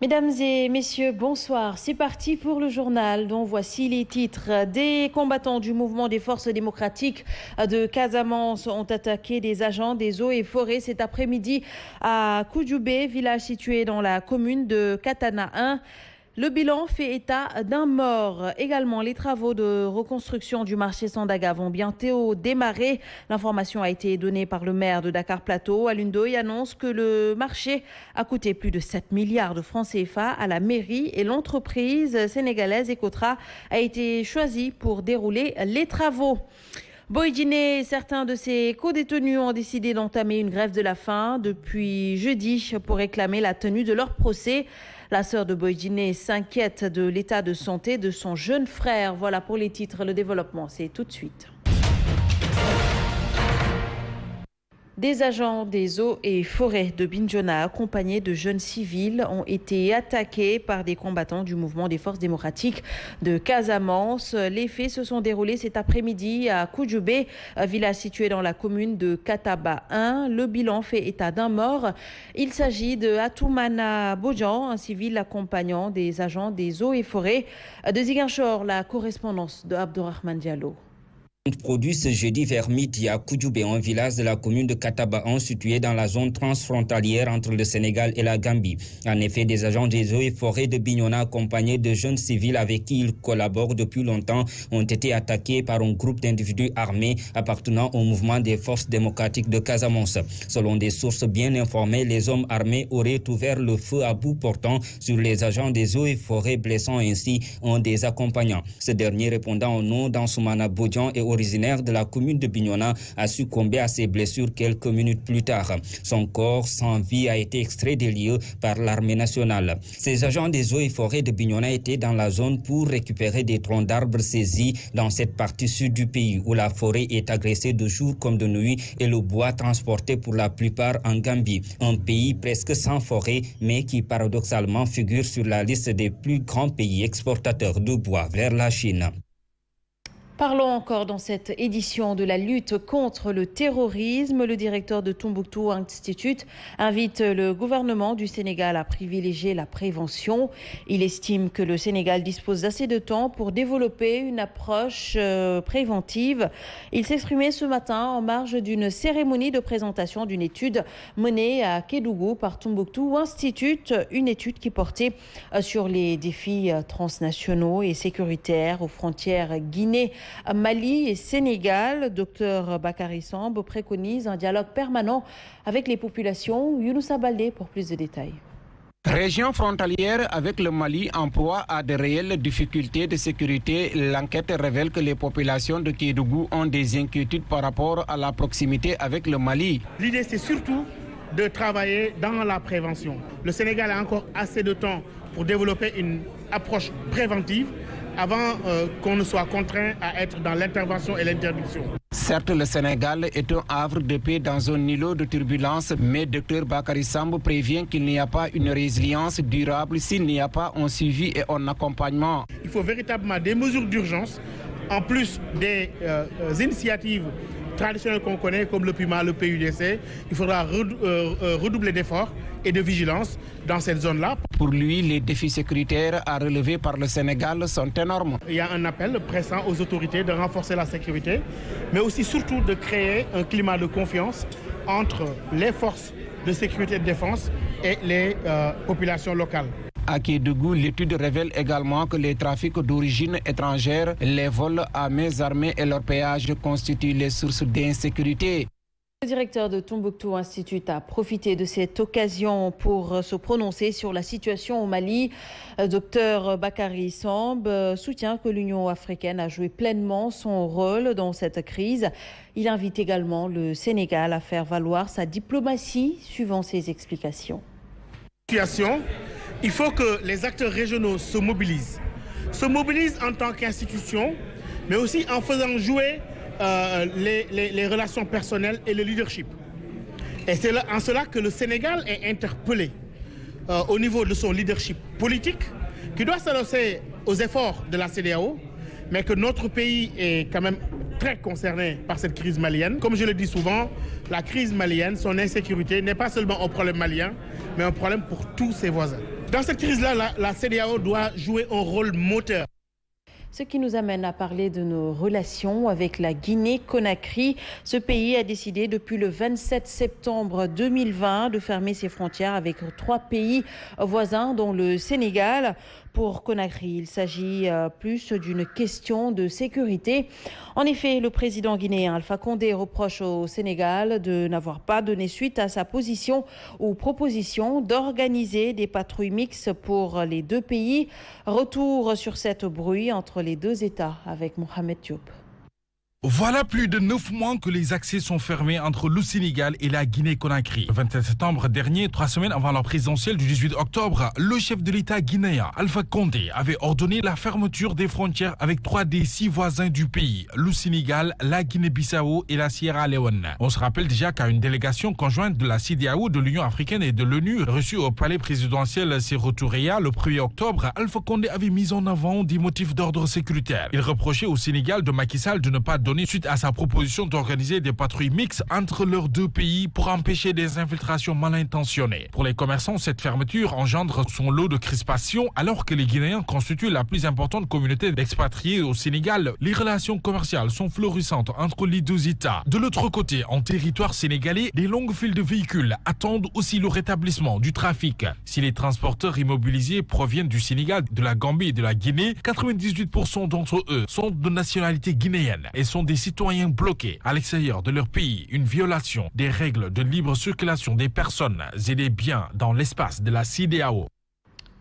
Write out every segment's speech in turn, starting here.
Mesdames et messieurs, bonsoir. C'est parti pour le journal dont voici les titres. Des combattants du mouvement des forces démocratiques de Casamance ont attaqué des agents des eaux et forêts cet après-midi à Koudjoubé, village situé dans la commune de Katana 1. Le bilan fait état d'un mort. Également, les travaux de reconstruction du marché Sandaga vont bientôt démarrer. L'information a été donnée par le maire de Dakar Plateau. Alioune Ndoye annonce que le marché a coûté plus de 7 milliards de francs CFA à la mairie et l'entreprise sénégalaise Ecotra a été choisie pour dérouler les travaux. Boy Djiné et certains de ses co-détenus ont décidé d'entamer une grève de la faim depuis jeudi pour réclamer la tenue de leur procès. La sœur de Boy Djiné s'inquiète de l'état de santé de son jeune frère. Voilà pour les titres. Le développement, c'est tout de suite. Des agents des eaux et forêts de Bignona, accompagnés de jeunes civils, ont été attaqués par des combattants du mouvement des forces démocratiques de Casamance. Les faits se sont déroulés cet après-midi à Koudjoubé, village situé dans la commune de Kataba 1. Le bilan fait état d'un mort. Il s'agit de Atoumana Bodjan, un civil accompagnant des agents des eaux et forêts de Ziguinchor. La correspondance de Abdourahmane Diallo. Produit ce jeudi vers midi à Koudjoubé, un village de la commune de Katabahan situé dans la zone transfrontalière entre le Sénégal et la Gambie. En effet, des agents des eaux et forêts de Bignona accompagnés de jeunes civils avec qui ils collaborent depuis longtemps ont été attaqués par un groupe d'individus armés appartenant au mouvement des forces démocratiques de Casamance. Selon des sources bien informées, les hommes armés auraient ouvert le feu à bout portant sur les agents des eaux et forêts, blessant ainsi un des accompagnants. Ce dernier, répondant au nom d'Ansoumana Bodjan et originaire de la commune de Bignona, a succombé à ses blessures quelques minutes plus tard. Son corps sans vie a été extrait des lieux par l'armée nationale. Ces agents des eaux et forêts de Bignona étaient dans la zone pour récupérer des troncs d'arbres saisis dans cette partie sud du pays où la forêt est agressée de jour comme de nuit et le bois transporté pour la plupart en Gambie, un pays presque sans forêt mais qui paradoxalement figure sur la liste des plus grands pays exportateurs de bois vers la Chine. Parlons encore dans cette édition de la lutte contre le terrorisme. Le directeur de Tombouctou Institute invite le gouvernement du Sénégal à privilégier la prévention. Il estime que le Sénégal dispose d'assez de temps pour développer une approche préventive. Il s'exprimait ce matin en marge d'une cérémonie de présentation d'une étude menée à Kédougou par Tombouctou Institute, une étude qui portait sur les défis transnationaux et sécuritaires aux frontières Guinée, Mali et Sénégal. Dr Bakary Samb préconise un dialogue permanent avec les populations. Younoussa Baldé pour plus de détails. Région frontalière avec le Mali en proie à de réelles difficultés de sécurité, l'enquête révèle que les populations de Kédougou ont des inquiétudes par rapport à la proximité avec le Mali. L'idée, c'est surtout de travailler dans la prévention. Le Sénégal a encore assez de temps pour développer une approche préventive avant qu'on ne soit contraint à être dans l'intervention et l'interdiction. Certes, le Sénégal est un havre de paix dans un îlot de turbulence, mais Dr Bakary Samb prévient qu'il n'y a pas une résilience durable s'il n'y a pas un suivi et un accompagnement. Il faut véritablement des mesures d'urgence, en plus des initiatives traditionnelles qu'on connaît, comme le PUMA, le PUDC. Il faudra redoubler d'efforts et de vigilance dans cette zone-là. Pour lui, les défis sécuritaires à relever par le Sénégal sont énormes. Il y a un appel pressant aux autorités de renforcer la sécurité, mais aussi surtout de créer un climat de confiance entre les forces de sécurité et de défense et les populations locales. À Kédougou, l'étude révèle également que les trafics d'origine étrangère, les vols à main armées et leur péage constituent les sources d'insécurité. Le directeur de Tombouctou Institute a profité de cette occasion pour se prononcer sur la situation au Mali. Dr Bakary Samb soutient que l'Union africaine a joué pleinement son rôle dans cette crise. Il invite également le Sénégal à faire valoir sa diplomatie, suivant ses explications. Il faut que les acteurs régionaux se mobilisent en tant qu'institution, mais aussi en faisant jouer les relations personnelles et le leadership. Et c'est en cela que le Sénégal est interpellé au niveau de son leadership politique, qui doit s'adosser aux efforts de la CEDEAO, mais que notre pays est quand même très concerné par cette crise malienne. Comme je le dis souvent, la crise malienne, son insécurité n'est pas seulement un problème malien, mais un problème pour tous ses voisins. Dans cette crise-là, la CEDEAO doit jouer un rôle moteur. Ce qui nous amène à parler de nos relations avec la Guinée-Conakry. Ce pays a décidé depuis le 27 septembre 2020 de fermer ses frontières avec 3 pays voisins, dont le Sénégal. Pour Conakry, il s'agit plus d'une question de sécurité. En effet, le président guinéen Alpha Condé reproche au Sénégal de n'avoir pas donné suite à sa position ou proposition d'organiser des patrouilles mixtes pour les 2 pays. Retour sur cette brouille entre les 2 États avec Mohamed Diop. Voilà plus de 9 mois que les accès sont fermés entre le Sénégal et la Guinée-Conakry. Le 27 septembre dernier, 3 semaines avant la présidentielle du 18 octobre, le chef de l'État guinéen, Alpha Condé, avait ordonné la fermeture des frontières avec 3 des 6 voisins du pays, le Sénégal, la Guinée-Bissau et la Sierra Leone. On se rappelle déjà qu'à une délégation conjointe de la CEDEAO, de l'Union africaine et de l'ONU, reçue au palais présidentiel Sékou Touré le 1er octobre, Alpha Condé avait mis en avant des motifs d'ordre sécuritaire. Il reprochait au Sénégal de Macky Sall de ne pas donné suite à sa proposition d'organiser des patrouilles mixtes entre leurs 2 pays pour empêcher des infiltrations mal intentionnées. Pour les commerçants, cette fermeture engendre son lot de crispation alors que les Guinéens constituent la plus importante communauté d'expatriés au Sénégal. Les relations commerciales sont florissantes entre les 2 États. De l'autre côté, en territoire sénégalais, les longues files de véhicules attendent aussi le rétablissement du trafic. Si les transporteurs immobilisés proviennent du Sénégal, de la Gambie et de la Guinée, 98% d'entre eux sont de nationalité guinéenne et sont des citoyens bloqués à l'extérieur de leur pays, une violation des règles de libre circulation des personnes et des biens dans l'espace de la CEDEAO.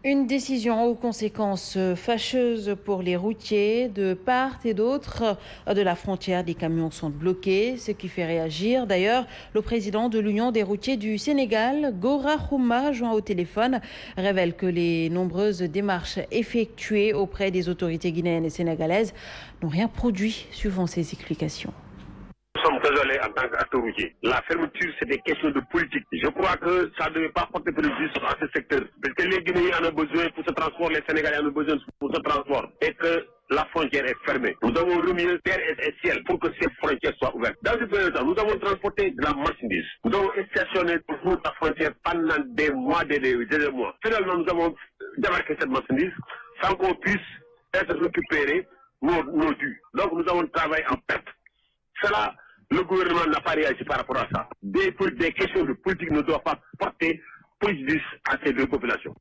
Une décision aux conséquences fâcheuses pour les routiers. De part et d'autre de la frontière, des camions sont bloqués, ce qui fait réagir. D'ailleurs, le président de l'Union des routiers du Sénégal, Gora Khouma, joint au téléphone, révèle que les nombreuses démarches effectuées auprès des autorités guinéennes et sénégalaises n'ont rien produit, suivant ses explications. Nous sommes désolés en tant qu'acteurs routiers. La fermeture, c'est des questions de politique. Je crois que ça ne devait pas porter préjudice à ce secteur. Parce que les Guinéens en ont besoin pour ce transport, les Sénégalais en ont besoin pour ce transport. Et que la frontière est fermée. Nous avons remis terre et ciel pour que ces frontières soient ouvertes. Dans ce premier temps, nous avons transporté de la marchandise. Nous avons stationné pour la frontière pendant des mois, des mois. Finalement, nous avons débarqué cette marchandise sans qu'on puisse être récupéré nos dus. Donc, nous avons travaillé en perte. Cela, le gouvernement n'a pas réagi par rapport à ça. Des questions de politique ne doivent pas porter préjudice à ces 2 populations.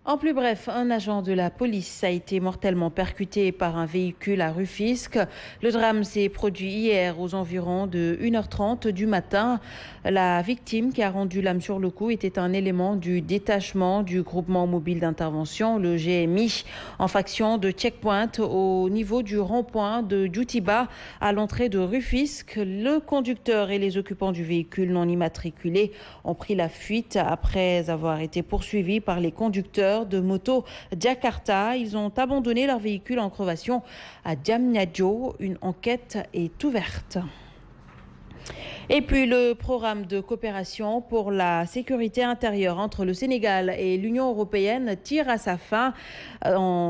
En plus bref, un agent de la police a été mortellement percuté par un véhicule à Rufisque. Le drame s'est produit hier aux environs de 1h30 du matin. La victime qui a rendu l'âme sur le coup était un élément du détachement du groupement mobile d'intervention, le GMI, en faction de checkpoint au niveau du rond-point de Djoutiba à l'entrée de Rufisque. Le conducteur et les occupants du véhicule non immatriculé ont pris la fuite après avoir été poursuivis par les conducteurs de moto Jakarta. Ils ont abandonné leur véhicule en crevation à Diamniadio. Une enquête est ouverte. Et puis le programme de coopération pour la sécurité intérieure entre le Sénégal et l'Union européenne tire à sa fin.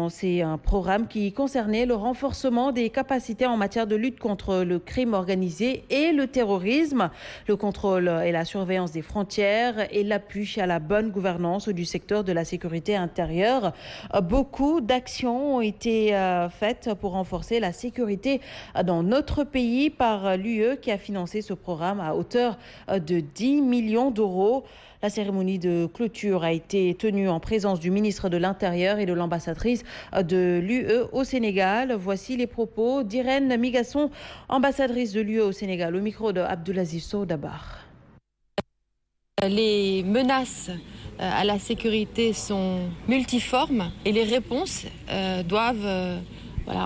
C'est un programme qui concernait le renforcement des capacités en matière de lutte contre le crime organisé et le terrorisme, le contrôle et la surveillance des frontières et l'appui à la bonne gouvernance du secteur de la sécurité intérieure. Beaucoup d'actions ont été faites pour renforcer la sécurité dans notre pays par l'UE qui a financé ce programme à hauteur de 10 millions d'euros. La cérémonie de clôture a été tenue en présence du ministre de l'Intérieur et de l'ambassadrice de l'UE au Sénégal. Voici les propos d'Irène Migasson, ambassadrice de l'UE au Sénégal, au micro de Abdoulaziz Sow Dabar. Les menaces à la sécurité sont multiformes et les réponses doivent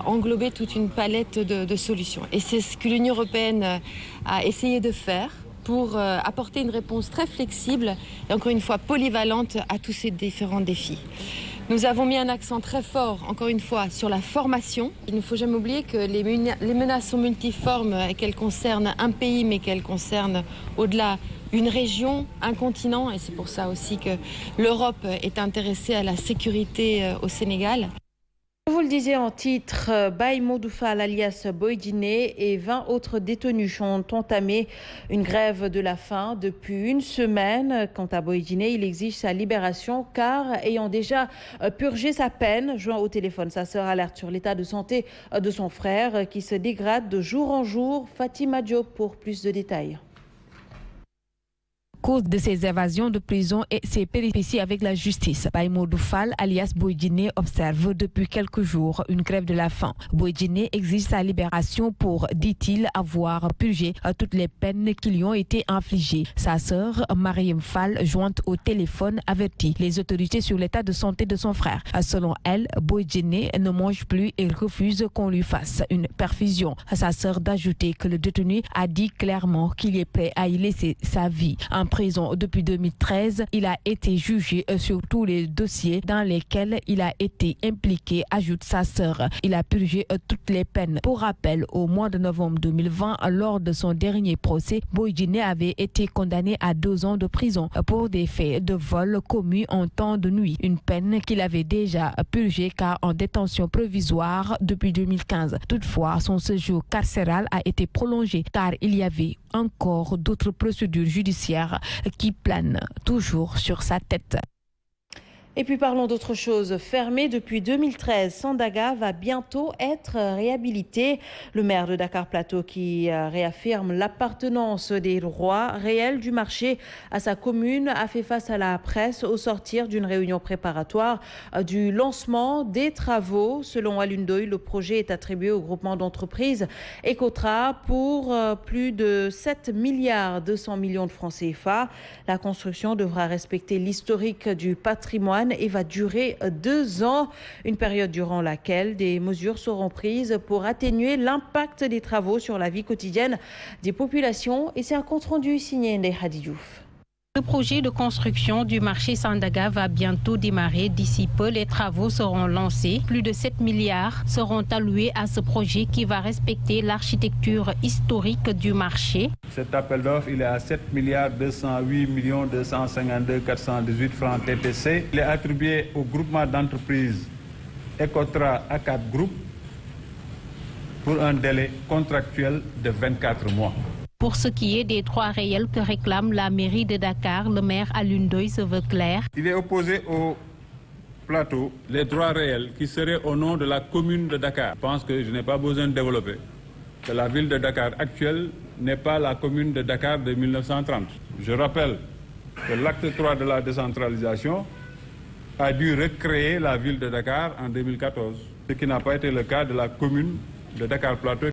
englober toute une palette de solutions. Et c'est ce que l'Union européenne a essayé de faire pour apporter une réponse très flexible et encore une fois polyvalente à tous ces différents défis. Nous avons mis un accent très fort, encore une fois, sur la formation. Il ne faut jamais oublier que les menaces sont multiformes et qu'elles concernent un pays, mais qu'elles concernent au-delà une région, un continent. Et c'est pour ça aussi que l'Europe est intéressée à la sécurité au Sénégal. Vous le disiez en titre, Baye Modou Fall alias Boy Djiné et 20 autres détenus ont entamé une grève de la faim depuis une semaine. Quant à Boy Djiné, il exige sa libération car ayant déjà purgé sa peine, joint au téléphone sa sœur alerte sur l'état de santé de son frère qui se dégrade de jour en jour. Fatima Diop pour plus de détails. Cause de ses évasions de prison et ses péripéties avec la justice. Baye Modou Fall, alias Boy Djiné, observe depuis quelques jours une grève de la faim. Boy Djiné exige sa libération pour, dit-il, avoir purgé toutes les peines qui lui ont été infligées. Sa sœur, Mariam Fall, jointe au téléphone, avertit les autorités sur l'état de santé de son frère. Selon elle, Boy Djiné ne mange plus et refuse qu'on lui fasse une perfusion. Sa sœur d'ajouter que le détenu a dit clairement qu'il est prêt à y laisser sa vie. En prison depuis 2013, il a été jugé sur tous les dossiers dans lesquels il a été impliqué, ajoute sa sœur. Il a purgé toutes les peines. Pour rappel, au mois de novembre 2020, lors de son dernier procès, Boy Djiné avait été condamné à 2 ans de prison pour des faits de vol commis en temps de nuit. Une peine qu'il avait déjà purgée car en détention provisoire depuis 2015. Toutefois, son séjour carcéral a été prolongé car il y avait encore d'autres procédures judiciaires qui planent toujours sur sa tête. Et puis parlons d'autre chose. Fermé depuis 2013, Sandaga va bientôt être réhabilité. Le maire de Dakar Plateau qui réaffirme l'appartenance des droits réels du marché à sa commune a fait face à la presse au sortir d'une réunion préparatoire du lancement des travaux. Selon Alioune Ndoye, le projet est attribué au groupement d'entreprises Ecotra pour plus de 7 milliards 200 millions de francs CFA. La construction devra respecter l'historique du patrimoine et va durer 2 ans, une période durant laquelle des mesures seront prises pour atténuer l'impact des travaux sur la vie quotidienne des populations. Et c'est un compte-rendu signé Ndeye Hadi Diouf. Le projet de construction du marché Sandaga va bientôt démarrer. D'ici peu, les travaux seront lancés. Plus de 7 milliards seront alloués à ce projet qui va respecter l'architecture historique du marché. Cet appel d'offres, il est à 7 milliards 208 millions 252 418 francs TTC. Il est attribué au groupement d'entreprises Ecotra A4 Group pour un délai contractuel de 24 mois. Pour ce qui est des droits réels que réclame la mairie de Dakar, le maire Alioune Ndoye se veut clair. Il est opposé au plateau les droits réels qui seraient au nom de la commune de Dakar. Je pense que je n'ai pas besoin de développer que la ville de Dakar actuelle n'est pas la commune de Dakar de 1930. Je rappelle que l'acte 3 de la décentralisation a dû recréer la ville de Dakar en 2014, ce qui n'a pas été le cas de la commune de Dakar Plateau.